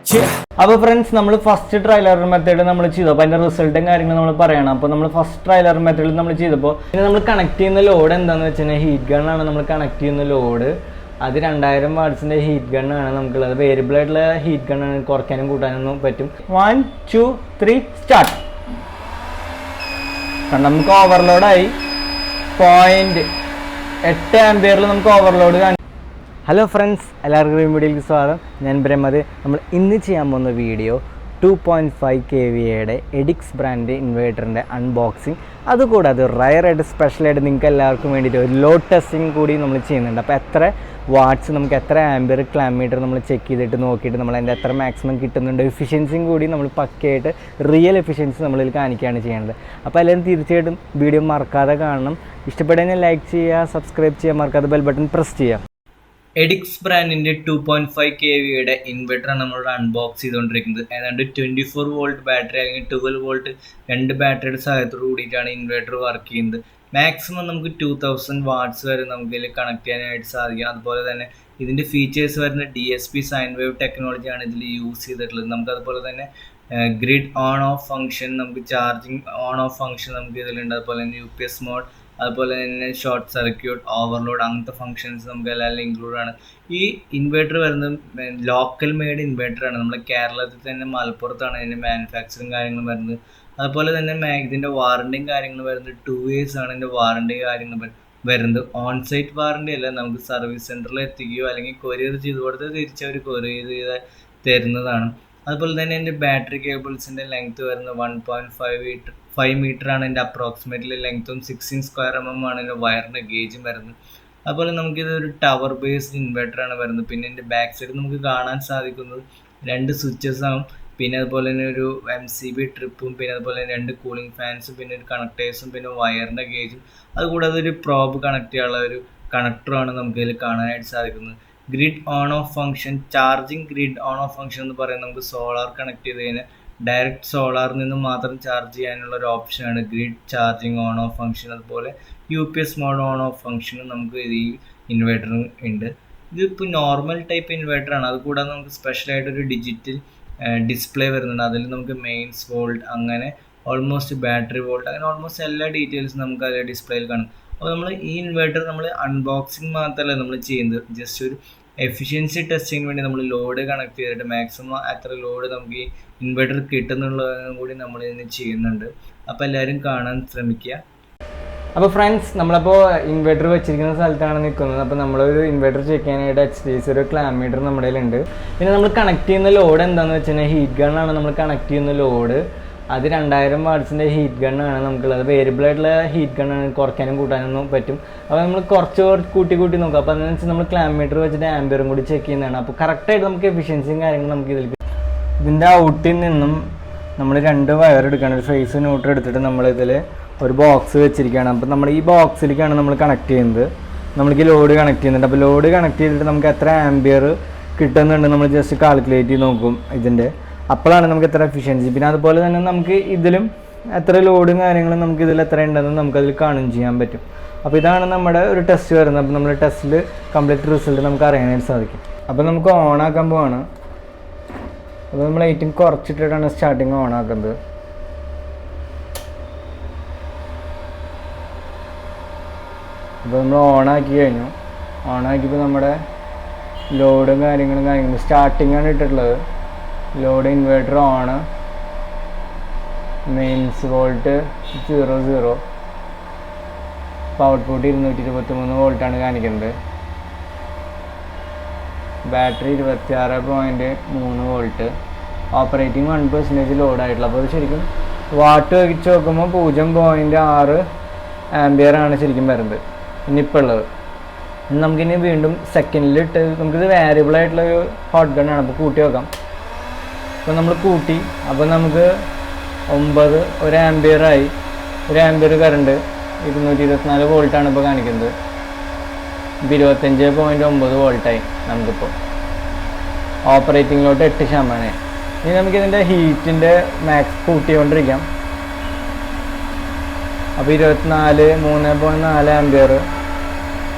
അപ്പോൾ ഫ്രണ്ട്സ്, നമ്മൾ first trailer method നമ്മൾ ചെയ്തപ്പോൾ അതിൻ്റെ റിസൾട്ടും കാര്യങ്ങളും നമ്മൾ പറയണം. അപ്പോൾ നമ്മൾ ഫസ്റ്റ് ട്രയലർ മെത്തേഡിൽ നമ്മൾ ചെയ്തപ്പോൾ പിന്നെ നമ്മൾ കണക്ട് ചെയ്യുന്ന ലോഡ് എന്താണെന്ന് വെച്ച് കഴിഞ്ഞാൽ ഹീറ്റ് ഗണ്ണാണ് നമ്മൾ കണക്ട് ചെയ്യുന്ന ലോഡ്. അത് 2000 വാട്ട്സിൻ്റെ ഹീറ്റ് ഗണ്ണാണ് നമുക്കുള്ളത്. വേരിയബിൾ ആയിട്ടുള്ള ഹീറ്റ് ഗണ്ണാണ്, കുറയ്ക്കാനും കൂട്ടാനൊന്നും പറ്റും. 1 2 3 സ്റ്റാർട്ട്. നമുക്ക് ഓവർലോഡായി 0.8 ആംപിയറിൽ നമുക്ക് ഓവർലോഡ് കാണും. ഹലോ ഫ്രണ്ട്സ്, എല്ലാവർക്കും വീഡിയോയിലേക്ക് സ്വാഗതം. ഞാൻ ബ്രഹ്മത്. നമ്മൾ ഇന്ന് ചെയ്യാൻ പോകുന്ന വീഡിയോ 2.5 kVA എഡിക്സ് ബ്രാൻഡ് ഇൻവേർട്ടറിൻ്റെ അൺബോക്സിങ്, അതുകൂടാതെ റയറായിട്ട് സ്പെഷ്യലായിട്ട് നിങ്ങൾക്ക് എല്ലാവർക്കും വേണ്ടിയിട്ട് ഒരു ലോഡ് ടെസ്റ്റിംഗ് കൂടി നമ്മൾ ചെയ്യുന്നുണ്ട്. അപ്പോൾ എത്ര വാട്ട്സ്, നമുക്ക് എത്ര ആംപിയർ ക്ലാമീറ്റർ നമ്മൾ ചെക്ക് ചെയ്തിട്ട് നോക്കിയിട്ട് നമ്മൾ അതിൻ്റെ എത്ര മാക്സിമം കിട്ടുന്നുണ്ട്, എഫിഷ്യൻസിയും കൂടി നമ്മൾ പക്കയായിട്ട് റിയൽ എഫിഷ്യൻസി നമ്മളിൽ കാണിക്കുകയാണ് ചെയ്യേണ്ടത്. അപ്പോൾ എല്ലാവരും തീർച്ചയായിട്ടും വീഡിയോ മറക്കാതെ കാണണം. ഇഷ്ടപ്പെടുന്നതിന് ലൈക്ക് ചെയ്യുക, സബ്സ്ക്രൈബ് ചെയ്യുക, മറക്കാതെ ബെൽ ബട്ടൺ പ്രസ് ചെയ്യുക. എഡിക്സ് ബ്രാൻഡിൻ്റെ 2.5 kVA ഇൻവെർട്ടറാണ് നമ്മളിവിടെ അൺബോക്സ് ചെയ്തുകൊണ്ടിരിക്കുന്നത്. ഏതാണ്ട് 24 വോൾട്ട് ബാറ്ററി അല്ലെങ്കിൽ 12 വോൾട്ട് രണ്ട് ബാറ്ററിയുടെ സഹായത്തോട് കൂടിയിട്ടാണ് ഇൻവെർട്ടർ വർക്ക് ചെയ്യുന്നത്. മാക്സിമം നമുക്ക് 2000 വാട്ട്സ് വരെ നമുക്ക് ഇതിൽ കണക്ട് ചെയ്യാനായിട്ട് സാധിക്കും. അതുപോലെ തന്നെ ഇതിൻ്റെ ഫീച്ചേഴ്സ് വരുന്ന DSP sinewave ടെക്നോളജിയാണ് ഇതിൽ യൂസ് ചെയ്തിട്ടുള്ളത്. നമുക്ക് അതുപോലെ തന്നെ ഗ്രിഡ് ഓൺ ഓഫ് ഫംഗ്ഷൻ, നമുക്ക് ചാർജിങ് ഓൺ ഓഫ് ഫംഗ്ഷൻ നമുക്ക് ഇതിലുണ്ട്. അതുപോലെ തന്നെ UPS മോഡ്, അതുപോലെ തന്നെ ഷോർട്ട് സർക്യൂട്ട്, ഓവർലോഡ്, അങ്ങനത്തെ ഫംഗ്ഷൻസ് നമുക്ക് എല്ലാം ഇൻക്ലൂഡ് ആണ്. ഈ ഇൻവെർട്ടർ വരുന്നത് ലോക്കൽ മെയ്ഡ് ഇൻവെർട്ടറാണ്. നമ്മുടെ കേരളത്തിൽ തന്നെ മലപ്പുറത്താണ് ഇതിൻ്റെ മാനുഫാക്ചറിങ് കാര്യങ്ങൾ വരുന്നത്. അതുപോലെ തന്നെ ഇതിൻ്റെ വാറണ്ടിയും കാര്യങ്ങളും വരുന്നത് 2 years ആണ്. ഇതിൻ്റെ വാറണ്ടി കാര്യങ്ങൾ വരുന്നത് ഓൺസൈറ്റ് വാറണ്ടി അല്ല, നമുക്ക് സർവീസ് സെൻറ്ററിൽ എത്തിക്കുകയോ അല്ലെങ്കിൽ കൊറിയർ ചെയ്ത് കൊടുത്ത് തിരിച്ചവർ കൊറിയർ ചെയ്ത് തരുന്നതാണ്. അതുപോലെ തന്നെ എൻ്റെ ബാറ്ററി കേബിൾസിൻ്റെ ലെങ്ത്ത് വരുന്നത് 1.5 മീറ്ററാണ് എൻ്റെ അപ്രോക്സിമേറ്റ്ലി ലെങ്ത്തും. 16 mm ആണ് എൻ്റെ വയറിൻ്റെ ഗേജും വരുന്നത്. അതുപോലെ നമുക്കിതൊരു ടവർ ബേസ്ഡ് ഇൻവെർട്ടറാണ് വരുന്നത്. പിന്നെ എൻ്റെ ബാക്ക് സൈഡ് നമുക്ക് കാണാൻ സാധിക്കുന്നത് 2 സ്വിച്ചസ് ആവും, പിന്നെ അതുപോലെ തന്നെ ഒരു MCB ട്രിപ്പും, പിന്നെ അതുപോലെ തന്നെ 2 കൂളിംഗ് ഫാൻസും, പിന്നെ ഒരു കണക്ടേഴ്സും, പിന്നെ വയറിൻ്റെ ഗേജും, അതുകൂടാതെ ഒരു പ്രോബ് കണക്ട് ചെയ്യാനുള്ള ഒരു കണക്ടറുമാണ് നമുക്കിതിൽ കാണാനായിട്ട് സാധിക്കുന്നത്. Grid on of function, charging grid on of function എന്ന് പറയുന്നത് നമുക്ക് സോളാർ കണക്ട് ചെയ്ത് കഴിഞ്ഞാൽ ഡയറക്റ്റ് സോളാറിൽ നിന്ന് മാത്രം ചാർജ് ചെയ്യാനുള്ള ഒരു ഓപ്ഷനാണ് grid charging on of function. അതുപോലെ UPS മോഡ് ഓൺ ഓഫ് ഫംഗ്ഷനും നമുക്ക് ഈ ഇൻവെർട്ടറിന് ഉണ്ട്. ഇതിപ്പോൾ നോർമൽ ടൈപ്പ് ഇൻവെർട്ടറാണ്. അതുകൂടാതെ നമുക്ക് സ്പെഷ്യലായിട്ടൊരു ഡിജിറ്റൽ ഡിസ്പ്ലേ വരുന്നുണ്ട്. അതിൽ നമുക്ക് മെയിൻസ് വോൾട്ട്, അങ്ങനെ ഓൾമോസ്റ്റ് ബാറ്ററി വോൾട്ട്, അങ്ങനെ ഓൾമോസ്റ്റ് എല്ലാ ഡീറ്റെയിൽസും നമുക്ക് അതിൽ ഡിസ്പ്ലേയിൽ കാണും. അപ്പോൾ നമ്മൾ ഈ ഇൻവെർട്ടർ നമ്മൾ അൺബോക്സിങ് മാത്രമല്ല നമ്മൾ ചെയ്യുന്നത്, ജസ്റ്റ് ഒരു എഫിഷ്യൻസി ടെസ്റ്റിങ്ങിന് വേണ്ടി നമ്മൾ ലോഡ് കണക്ട് ചെയ്തിട്ട് മാക്സിമം എത്ര ലോഡ് നമുക്ക് ഈ ഇൻവെർട്ടർ കിട്ടുന്നുള്ളതും കൂടി നമ്മൾ ഇതിന് ചെയ്യുന്നുണ്ട്. അപ്പോൾ എല്ലാവരും കാണാൻ ശ്രമിക്കുക. അപ്പോൾ ഫ്രണ്ട്സ്, നമ്മളപ്പോൾ ഇൻവെർട്ടർ വെച്ചിരിക്കുന്ന സ്ഥലത്താണ് നിൽക്കുന്നത്. അപ്പോൾ നമ്മളൊരു ഇൻവെർട്ടർ ചെക്ക് ചെയ്യാനായിട്ട് HDC ഒരു ക്ലാമീറ്റർ നമ്മുടെ കയ്യിലുണ്ട്. പിന്നെ നമ്മൾ കണക്ട് ചെയ്യുന്ന ലോഡ് എന്താണെന്ന് വെച്ച് കഴിഞ്ഞാൽ ഹീറ്റ് ഗണ്ണാണ് നമ്മൾ കണക്ട് ചെയ്യുന്ന ലോഡ്. അത് 2000 വാട്ട്സിൻ്റെ ഹീറ്റ് ഗണ്ണാണ് നമുക്കുള്ളത്. വേരിയബിൾ ആയിട്ടുള്ള ഹീറ്റ് ഗണ്ണാണ്, കുറയ്ക്കാനും കൂട്ടാനൊന്നും പറ്റും. അപ്പോൾ നമ്മൾ കുറച്ച് കൂട്ടി നോക്കാം. അപ്പോൾ അതിനനുസരിച്ച് നമ്മൾ ക്ലാമീറ്റർ വെച്ചിട്ട് ആംബിയറും കൂടി ചെക്ക് ചെയ്യുന്നതാണ്. അപ്പോൾ കറക്റ്റായിട്ട് നമുക്ക് എഫിഷ്യൻസിയും കാര്യങ്ങളും നമുക്ക് ഇതിൽ. ഇതിൻ്റെ ഔട്ടിൽ നിന്നും നമ്മൾ 2 വയർ എടുക്കണം. ഒരു ഫേസ് ന്യൂട്രൽ എടുത്തിട്ട് നമ്മളിതിൽ ഒരു ബോക്സ് വെച്ചിരിക്കുകയാണ്. അപ്പോൾ നമ്മൾ ഈ ബോക്സിലേക്കാണ് നമ്മൾ കണക്ട് ചെയ്യുന്നത്. നമ്മൾക്ക് ലോഡ് കണക്ട് ചെയ്യുന്നുണ്ട്. അപ്പോൾ ലോഡ് കണക്ട് ചെയ്തിട്ട് നമുക്ക് എത്ര ആംബിയർ കിട്ടുന്നുണ്ട് നമ്മൾ ജസ്റ്റ് കാൽക്കുലേറ്റ് ചെയ്ത് നോക്കും ഇതിൻ്റെ. അപ്പോഴാണ് നമുക്ക് എത്ര എഫിഷ്യൻസി. പിന്നെ അതുപോലെ തന്നെ നമുക്ക് ഇതിലും എത്ര ലോഡും കാര്യങ്ങളും നമുക്ക് ഇതിൽ എത്ര ഉണ്ടെന്ന് നമുക്കതിൽ കാണുകയും ചെയ്യാൻ പറ്റും. അപ്പോൾ ഇതാണ് നമ്മുടെ ഒരു ടെസ്റ്റ് വരുന്നത്. അപ്പോൾ നമ്മൾ ടെസ്റ്റിൽ കംപ്ലീറ്റ് റിസൾട്ട് നമുക്ക് അറിയാനായിട്ട് സാധിക്കും. അപ്പോൾ നമുക്ക് ഓണാക്കാൻ പോവാണ്. അപ്പോൾ നമ്മൾ ഏറ്റവും കുറച്ചിട്ടിട്ടാണ് സ്റ്റാർട്ടിങ് ഓണാക്കുന്നത്. അപ്പോൾ നമ്മൾ ഓണാക്കി കഴിഞ്ഞു. ഓണാക്കിയപ്പോൾ നമ്മുടെ ലോഡും കാര്യങ്ങളും സ്റ്റാർട്ടിങ്ങാണ് ഇട്ടിട്ടുള്ളത്. Load inverter on, mains volt 00, output 223 വോൾട്ടാണ് കാണിക്കുന്നത്. Battery 26.3 volt, operating 1% ലോഡായിട്ടുള്ള. അപ്പോൾ അത് ശരിക്കും വാട്ട് വെച്ച് നോക്കുമ്പോൾ 0.6 ആംബിയറാണ് ശരിക്കും വരുന്നത് ഇന്നിപ്പോൾ ഉള്ളത്. നമുക്കിനി വീണ്ടും സെക്കൻഡിലിട്ട് നമുക്കിത് വേരിയബിൾ ആയിട്ടുള്ളൊരു ഹോട്ട് ഗണ്ണാണ്. അപ്പോൾ കൂട്ടി വെക്കാം. അപ്പോൾ നമ്മൾ കൂട്ടി, അപ്പോൾ നമുക്ക് 9 1 ആംബിയറായി. 1 ആംബിയർ കറണ്ട് 224 വോൾട്ടാണ് ഇപ്പോൾ കാണിക്കുന്നത്. 25.9 വോൾട്ടായി നമുക്കിപ്പോൾ. ഓപ്പറേറ്റിങ്ങിലോട്ട് 8%. ഇനി നമുക്കിതിൻ്റെ ഹീറ്റിൻ്റെ മാക്സ് കൂട്ടിക്കൊണ്ടിരിക്കാം. അപ്പോൾ 24 3.4 ആംബിയർ,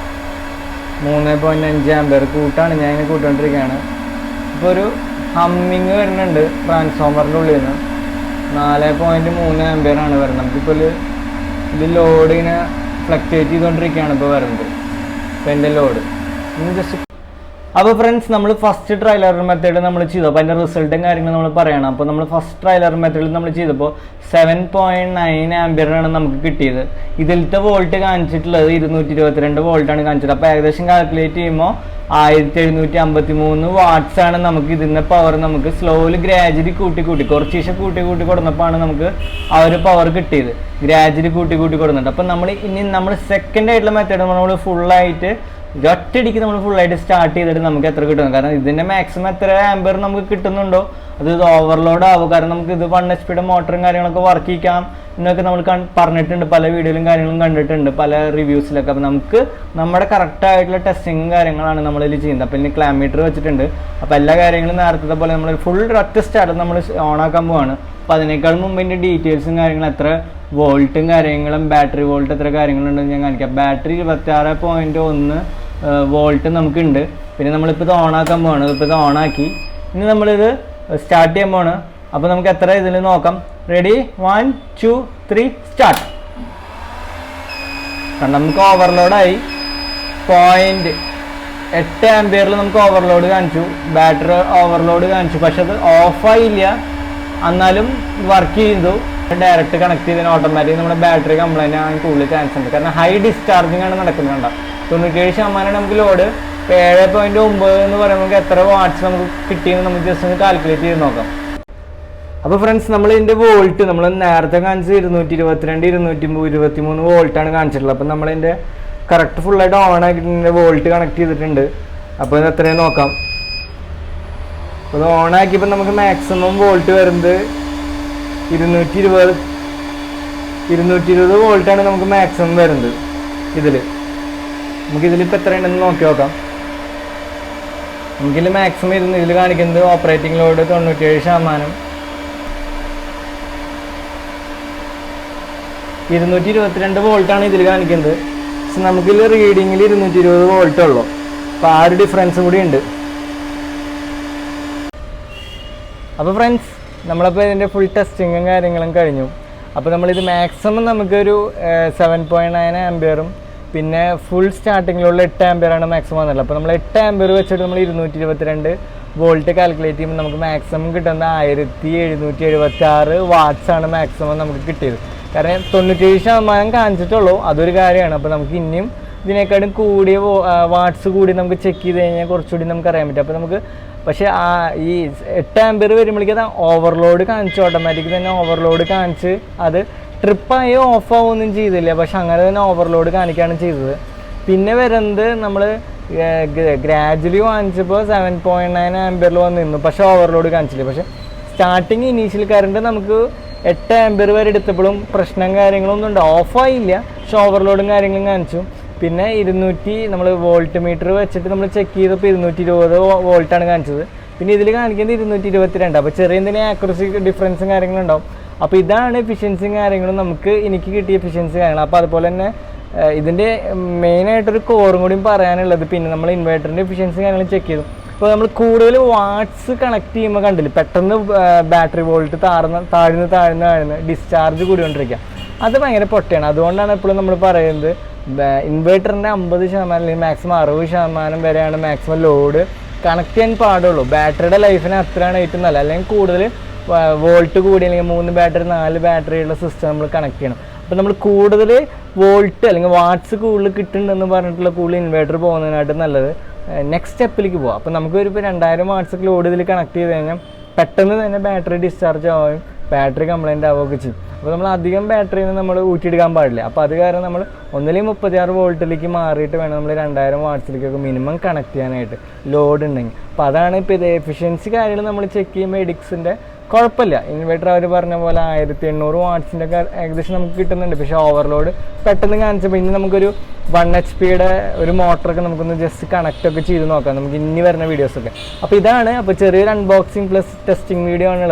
3.5 ആംബിയർ കൂട്ടാണ്. ഞാൻ ഇങ്ങനെ കൂട്ടിക്കൊണ്ടിരിക്കുകയാണ്. ഇപ്പോൾ ഒരു ഹമ്മിങ് വരുന്നുണ്ട് ട്രാൻസ്ഫോമറിൻ്റെ ഉള്ളിൽ നിന്ന്. 4.3 ആംപിയറാണ് വരുന്നത്. നമുക്കിപ്പോൾ ഇത് ലോഡ് ഇങ്ങനെ ഫ്ലക്ച്വേറ്റ് ചെയ്തുകൊണ്ടിരിക്കുകയാണ് ഇപ്പോൾ വരുന്നത്. ഇപ്പോൾ എൻ്റെ ലോഡ് ഇനി ജസ്റ്റ്. അപ്പോൾ ഫ്രണ്ട്സ്, നമ്മൾ ഫസ്റ്റ് ട്രയലർ മെത്തേഡ് നമ്മൾ ചെയ്തു. അപ്പോൾ അതിൻ്റെ റിസൾട്ടും കാര്യങ്ങളും നമ്മൾ പറയണം. അപ്പോൾ നമ്മൾ ഫസ്റ്റ് ട്രയലർ മെത്തേഡിൽ നമ്മൾ ചെയ്തപ്പോൾ 7.9 ആംപിയറാണ് നമുക്ക് കിട്ടിയത്. ഇതിലത്തെ വോൾട്ട് കാണിച്ചിട്ടുള്ളത് 222 വോൾട്ടാണ് കാണിച്ചത്. അപ്പോൾ ഏകദേശം കാൽക്കുലേറ്റ് ചെയ്യുമ്പോൾ 1753 വാട്ട്സാണ് നമുക്ക് ഇതിൻ്റെ പവർ നമുക്ക് സ്ലോലി ഗ്രാജുവലി കൂട്ടി കുറച്ച് കൂട്ടി കൊടുന്നപ്പോഴാണ് നമുക്ക് ആ ഒരു പവർ കിട്ടിയത്. ഗ്രാജുവലി കൂട്ടി കൊടുക്കുന്നുണ്ട്. അപ്പം നമ്മൾ സെക്കൻഡ് ആയിട്ടുള്ള മെത്തേഡ് നമ്മൾ ഫുള്ളായിട്ട് ഒറ്റയടിക്ക് നമ്മൾ ഫുള്ളായിട്ട് സ്റ്റാർട്ട് ചെയ്തിട്ട് നമുക്ക് എത്ര കിട്ടുന്നു. കാരണം ഇതിൻ്റെ മാക്സിമം എത്ര ആംപിയർ നമുക്ക് കിട്ടുന്നുണ്ടോ അത് ഓവർലോഡ് ആവും. കാരണം നമുക്ക് ഇത് 1 HP മോട്ടറും കാര്യങ്ങളൊക്കെ വർക്ക് ചെയ്യിക്കാം എന്നൊക്കെ നമ്മൾ പറഞ്ഞിട്ടുണ്ട്. പല വീഡിയോയിലും കാര്യങ്ങളും കണ്ടിട്ടുണ്ട്, പല റിവ്യൂസിലൊക്കെ. അപ്പോൾ നമുക്ക് നമ്മുടെ കറക്റ്റായിട്ടുള്ള ടെസ്റ്റിങ്ങും കാര്യങ്ങളാണ് നമ്മളിതിൽ ചെയ്യുന്നത്. അപ്പോൾ ഇനി ക്ലാമീറ്റർ വെച്ചിട്ടുണ്ട്. അപ്പോൾ എല്ലാ കാര്യങ്ങളും നേരത്തെ പോലെ നമ്മൾ ഫുൾ ഒറ്റ സ്റ്റാർട്ട് നമ്മൾ ഓണാക്കാൻ പോവാണ്. അപ്പോൾ അതിനേക്കാൾ മുമ്പ് ഇതിൻ്റെ ഡീറ്റെയിൽസും കാര്യങ്ങളും എത്ര വോൾട്ടും കാര്യങ്ങളും ബാറ്ററി വോൾട്ട് എത്ര കാര്യങ്ങളുണ്ടെന്ന് ഞാൻ കാണിക്കാം. ബാറ്ററി 26.1 വോൾട്ട് നമുക്കുണ്ട്. പിന്നെ നമ്മളിപ്പോൾ ഇത് ഓണാക്കാൻ പോവാണ്. ഇപ്പോൾ ഇത് ഓണാക്കി ഇനി നമ്മളിത് സ്റ്റാർട്ട് ചെയ്യാൻ പോവാണ്. അപ്പോൾ നമുക്ക് എത്ര ഇതിൽ നോക്കാം. Ready, 1 2 3 start. കാരണം നമുക്ക് ഓവർലോഡായി 0.8 ആംപിയറിൽ നമുക്ക് ഓവർലോഡ് കാണിച്ചു, ബാറ്ററി ഓവർലോഡ് കാണിച്ചു. പക്ഷെ അത് ഓഫായില്ല, എന്നാലും വർക്ക് ചെയ്തു. ഡയറക്റ്റ് കണക്ട് ചെയ്തതിന് ഓട്ടോമാറ്റിക് നമ്മുടെ ബാറ്ററി കംപ്ലൈൻറ്റ് ആകാൻ കൂടുതൽ ചാൻസ് ഉണ്ട്. കാരണം ഹൈ ഡിസ്ചാർജിങ് ആണ് നടക്കുന്നുണ്ട്. 97% നമുക്ക് ലോഡ്. 7.9 എന്ന് പറയുമ്പോൾ എത്ര വാട്ട്സ് നമുക്ക് കിട്ടിയെന്ന് നമുക്ക് ജസ്റ്റ് ഒന്ന് കാൽക്കുലേറ്റ് ചെയ്ത് നോക്കാം. അപ്പോൾ ഫ്രണ്ട്സ്, നമ്മൾ ഇതിൻ്റെ വോൾട്ട് നമ്മൾ നേരത്തെ കാണിച്ചത് 222 223 വോൾട്ടാണ് കാണിച്ചിട്ടുള്ളത്. അപ്പോൾ നമ്മളിതിൻ്റെ കറക്റ്റ് ഫുള്ളായിട്ട് ഓൺ ആക്കിയിട്ട് വോൾട്ട് കണക്ട് ചെയ്തിട്ടുണ്ട്. അപ്പോൾ ഇത് എത്രയും നോക്കാം. അപ്പോൾ ഇത് ഓൺ ആക്കിയപ്പോൾ നമുക്ക് മാക്സിമം വോൾട്ട് വരുന്നത് 220 വോൾട്ടാണ് നമുക്ക് മാക്സിമം വരുന്നത്. നമുക്കിതിലിപ്പോൾ എത്ര ഉണ്ടെന്ന് നോക്കി നോക്കാം. നമുക്കിതിൽ മാക്സിമം ഇതിൽ കാണിക്കുന്നത് ഓപ്പറേറ്റിംഗ് ലോഡ് 97%. 222 വോൾട്ടാണ് ഇതിൽ കാണിക്കുന്നത്. പക്ഷെ നമുക്കിതിൽ റീഡിങ്ങിൽ 220 വോൾട്ട് ഉള്ളൂ. അപ്പോൾ ആ ഒരു ഡിഫറൻസും കൂടി ഉണ്ട്. അപ്പോൾ ഫ്രണ്ട്സ്, നമ്മളപ്പോൾ ഇതിൻ്റെ ഫുൾ ടെസ്റ്റിങ്ങും കാര്യങ്ങളും കഴിഞ്ഞു. അപ്പോൾ നമ്മളിത് മാക്സിമം നമുക്കൊരു 7.9 ആംപിയറും പിന്നെ ഫുൾ സ്റ്റാർട്ടിങ്ങിലുള്ള 8 ആംപിയറാണ് മാക്സിമം വന്നുള്ളത്. അപ്പോൾ നമ്മൾ 8 ആംപിയർ വെച്ചിട്ട് നമ്മൾ 222 വോൾട്ട് കാൽക്കുലേറ്റ് ചെയ്യുമ്പോൾ നമുക്ക് മാക്സിമം കിട്ടുന്ന 1776 വാട്ട്സാണ് മാക്സിമം നമുക്ക് കിട്ടിയത്. കാരണം 97% കാണിച്ചിട്ടുള്ളൂ, അതൊരു കാര്യമാണ്. അപ്പോൾ നമുക്ക് ഇനിയും ഇതിനേക്കാളും കൂടിയ വാട്ട്സ് കൂടി നമുക്ക് ചെക്ക് ചെയ്ത് കഴിഞ്ഞാൽ കുറച്ചുകൂടി നമുക്ക് അറിയാൻ പറ്റും. അപ്പോൾ നമുക്ക് പക്ഷേ ഈ 8 ആംപിയർ വരുമ്പോഴേക്കും അത് ഓവർലോഡ് കാണിച്ചു, ഓട്ടോമാറ്റിക് തന്നെ ഓവർലോഡ് കാണിച്ച് അത് ട്രിപ്പായി ഓഫ് ആവുകയൊന്നും ചെയ്തില്ല. പക്ഷെ അങ്ങനെ തന്നെ ഓവർലോഡ് കാണിക്കുകയാണ് ചെയ്തത്. പിന്നെ വരുന്നത് നമ്മൾ ഗ്രാജുവലി വാങ്ങിച്ചപ്പോൾ 7.9 ആംപിയറിൽ വന്നിരുന്നു, പക്ഷേ ഓവർലോഡ് കാണിച്ചില്ല. പക്ഷേ സ്റ്റാർട്ടിങ് ഇനീഷ്യൽ കറണ്ട് നമുക്ക് 8 ആംപിയർ വരെ എടുത്തപ്പോഴും പ്രശ്നം കാര്യങ്ങളൊന്നും ഉണ്ട്, ഓഫായില്ല. പക്ഷെ ഓവർലോഡും കാര്യങ്ങളും കാണിച്ചു. പിന്നെ 200 നമ്മൾ വോൾട്ട് മീറ്റർ വെച്ചിട്ട് നമ്മൾ ചെക്ക് ചെയ്തപ്പോൾ 220 വോൾട്ടാണ് കാണിച്ചത്. പിന്നെ ഇതിൽ കാണിക്കുന്നത് 222. അപ്പോൾ ചെറിയ എന്തെങ്കിലും ആക്യുറസി ഡിഫറൻസും കാര്യങ്ങളും ഉണ്ടാവും. അപ്പോൾ ഇതാണ് എഫിഷ്യൻസിയും കാര്യങ്ങളും എനിക്ക് കിട്ടിയ എഫിഷ്യൻസി കാര്യങ്ങൾ. അപ്പോൾ അതുപോലെ തന്നെ ഇതിൻ്റെ മെയിനായിട്ടൊരു കോറും കൂടിയും പറയാനുള്ളത്, പിന്നെ നമ്മൾ ഇൻവേർട്ടറിൻ്റെ എഫിഷ്യൻസി കാര്യങ്ങളും ചെക്ക് ചെയ്തു. അപ്പോൾ നമ്മൾ കൂടുതൽ വാട്ട്സ് കണക്ട് ചെയ്യുമ്പോൾ കണ്ടില്ല, പെട്ടെന്ന് ബാറ്ററി വോൾട്ട് താഴ്ന്ന് ഡിസ്ചാർജ് കൂടിക്കൊണ്ടിരിക്കുക. അത് ഭയങ്കര പൊട്ടയാണ്. അതുകൊണ്ടാണ് എപ്പോഴും നമ്മൾ പറയുന്നത് ഇൻവേർട്ടറിൻ്റെ 50% അല്ലെങ്കിൽ മാക്സിമം 60% വരെയാണ് മാക്സിമം ലോഡ് കണക്ട് ചെയ്യാൻ പാടുള്ളൂ. ബാറ്ററിയുടെ ലൈഫിന് അത്രയാണ് ഏറ്റവും നല്ലത്. അല്ലെങ്കിൽ കൂടുതൽ വോൾട്ട് കൂടി അല്ലെങ്കിൽ 3 ബാറ്ററി 4 ബാറ്ററിയുള്ള സിസ്റ്റം നമ്മൾ കണക്ട് ചെയ്യണം. അപ്പോൾ നമ്മൾ കൂടുതൽ വോൾട്ട് അല്ലെങ്കിൽ വാട്ട്സ് കൂടുതൽ കിട്ടുന്നുണ്ടെന്ന് പറഞ്ഞിട്ടുള്ള കൂടുതൽ ഇൻവേർട്ടർ പോകുന്നതിനായിട്ട് നല്ലത് നെക്സ്റ്റ് സ്റ്റെപ്പിലേക്ക് പോകാം. അപ്പോൾ നമുക്കൊരു 2000 വാട്ട്സ് ലോഡ് ഇതിൽ കണക്ട് ചെയ്ത് കഴിഞ്ഞാൽ പെട്ടെന്ന് തന്നെ ബാറ്ററി ഡിസ്ചാർജ് ആവുകയും ബാറ്ററി കംപ്ലൈൻറ്റ് ആവുകയൊക്കെ ചെയ്യും. അപ്പോൾ നമ്മൾ അധികം ബാറ്ററിയിൽ നമ്മൾ ഊറ്റിയെടുക്കാൻ പാടില്ല. അപ്പോൾ അത് കാരണം നമ്മൾ ഒന്നിലും 36 വോൾട്ടിലേക്ക് മാറിയിട്ട് വേണം നമ്മൾ 2000 വാട്ട്സിലേക്കൊക്കെ മിനിമം കണക്ട് ചെയ്യാനായിട്ട് ലോഡ് ഉണ്ടെങ്കിൽ. അപ്പോൾ അതാണ് ഇപ്പോൾ ഇത് എഫിഷ്യൻസി കാര്യങ്ങൾ നമ്മൾ ചെക്ക് ചെയ്യുമ്പോൾ എഡിക്സിൻ്റെ കുഴപ്പമില്ല. ഇൻവേർട്ടർ അവർ പറഞ്ഞ പോലെ 1800 വാട്ട്സിൻ്റെ ഒക്കെ ഏകദേശം നമുക്ക് കിട്ടുന്നുണ്ട്. പക്ഷേ ഓവർലോഡ് പെട്ടെന്ന് കാണിച്ചപ്പോൾ ഇനി നമുക്കൊരു 1 HP ഒരു മോട്ടറൊക്കെ നമുക്കൊന്ന് ജസ്റ്റ് കണക്റ്റ് ഒക്കെ ചെയ്ത് നോക്കാം നമുക്ക് ഇനി വരുന്ന വീഡിയോസൊക്കെ. അപ്പോൾ ഇതാണ്. അപ്പോൾ ചെറിയൊരു അൺബോക്സിങ് പ്ലസ് ടെസ്റ്റിംഗ് വീഡിയോ ആണുള്ളത്.